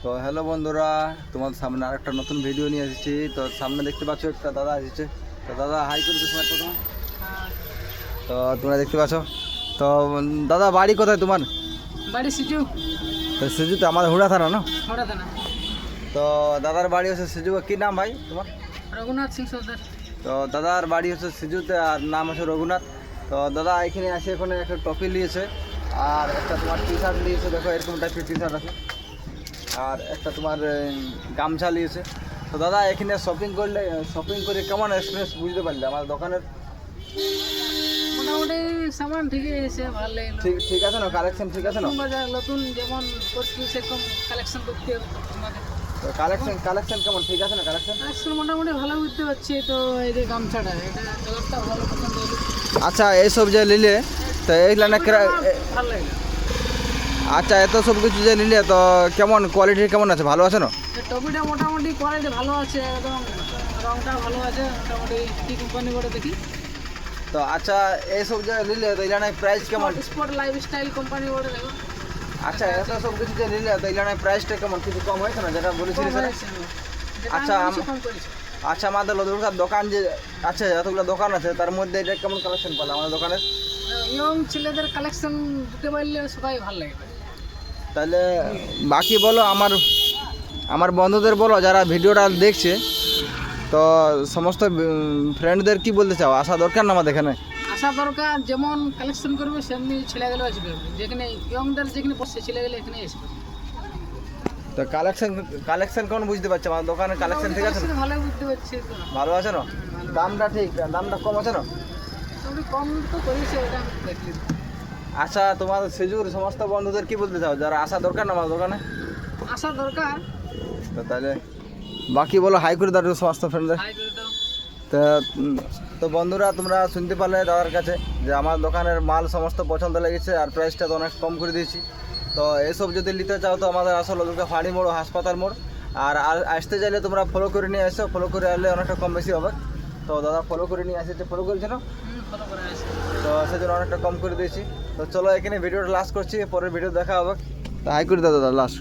তো হ্যালো বন্ধুরা, তোমার সামনে আরেকটা নতুন ভিডিও নিয়ে এসেছি। তো সামনে দেখতে পাচ্ছ একটা দাদা এসেছে। তো দাদা হাই করে তোমার প্রথমে। তো তোমরা দেখতে পাচ্ছ। তো দাদা বাড়ি কোথায় তোমার? বাড়ি সিজু। তো সিজুতে আমাদের হুড়া থানা না? হঠাৎ না তো দাদার বাড়ি হচ্ছে সিজু। কী নাম ভাই তোমার? রঘুনাথ সিং সর্দার। তো দাদার বাড়ি হচ্ছে সিজুতে আর নাম হচ্ছে রঘুনাথ। তো দাদা এখানে আসে, এখানে একটা টপি নিয়েছে আর একটা তোমার টি শার্ট নিয়েছে। দেখো এরকম টাইপের টি শার্ট আছে আর একটা তোমার গামছা নিয়েছে। তো দাদা এখানে শপিং করে কেমন এক্সপিরিয়েন্স বুঝতে পারলে আমার দোকানের? মোটামুটি সামান ঠিকই এসে ভালো লাগলো। ঠিক আছে না? কালেকশন ঠিক আছে না? নতুন বাজার নতুন যেমন করছি সেরকম কালেকশন করতে হবে আমাদের। তো কালেকশন কেমন ঠিক আছে না? কালেকশন মোটামুটি ভালো বুঝতে পারছি। তো এই যে গামছাটা এটা কালারটা ভালো পছন্দ হলো। আচ্ছা এইসব যে নিলে তো এইগুলা না ভালো লাগলো। আচ্ছা এত সব কিছু যে নিলে তো কেমন কোয়ালিটি কেমন আছে? ভালো আছে না? এই টপিটা মোটামুটি কোয়ালিটি ভালো আছে, একদম রংটা ভালো আছে মোটামুটি। কি কোম্পানি করে দেখি। তো আচ্ছা এইসব যে নিলে তো এগুলা নাই প্রাইস কেমন? স্পট লাইফস্টাইল কোম্পানি করে দেখো। আচ্ছা এত সব কিছু যে নিলে তো এগুলা নাই প্রাইসটা কেমন? কিছু কম হয়েছে না যেটা বলেছিলি সেটা? আচ্ছা, কম করেছে। আচ্ছা আমাদের লদুরকার দোকান যে আছে, এতগুলো দোকান আছে তার মধ্যে এটা কেমন কালেকশন পেলাম আমাদের দোকানে? ইয়ং ছেলেদের কালেকশন দিতে পারলে সবাই ভালো লাগে। তাহলে বাকি বলো, আমার বন্ধুদের বলো যারা ভিডিওটা দেখছে, তো সমস্ত ফ্রেন্ডদের কি বলতে চাও? আসা দরকার না আমাদের এখানে? আসা দরকার, যেমন কালেকশন করবে সেমনি ছেলেগুলো আসবে। যেখানে ইয়ংদের যেখানে বসছে ছেলেগুলো এখানে আসবে। তো কালেকশন কেমন বুঝতে পারছো আমার দোকানের কালেকশন ঠিক আছে না? ভালো বুঝতে পারছি তো। ভালো আছে না? দামটা কম আছে না? মোটামুটি কম তো করেছে, ওটা দেখলি। আচ্ছা তোমার সিজুর সমস্ত বন্ধুদের কি বলতে চাও যারা আসা দরকার না আমার দোকানে? আসা দরকার। তো তাহলে বাকি বলো হাই করে দাও সমস্ত ফ্রেন্ডদের। হাই করে দাও। তো তো বন্ধুরা তোমরা শুনতে পারলে দাদার কাছে যে আমার দোকানের মাল সমস্ত পছন্দ লেগেছে আর প্রাইসটা তো অনেক কম করে দিয়েছি। তো এসব যদি নিতে চাও তো আমাদের আসলে দুটো ফাঁড়ি মোড়, হাসপাতাল মোড়। আর আসতে চাইলে তোমরা ফলো করে নিয়ে এসো, ফলো করে আসলে অনেকটা কম বেশি হবে। তো দাদা ফলো করে নিয়ে আসছে, ফলো করেছে না? ফলো করে আসে। তো সেজন্য অনেকটা কম করে দিয়েছি। তো চলো এখানে ভিডিওটা লাস্ট করছি, পরের ভিডিও দেখা হবে। তো হাই করে দাও দাদা লাস্ট।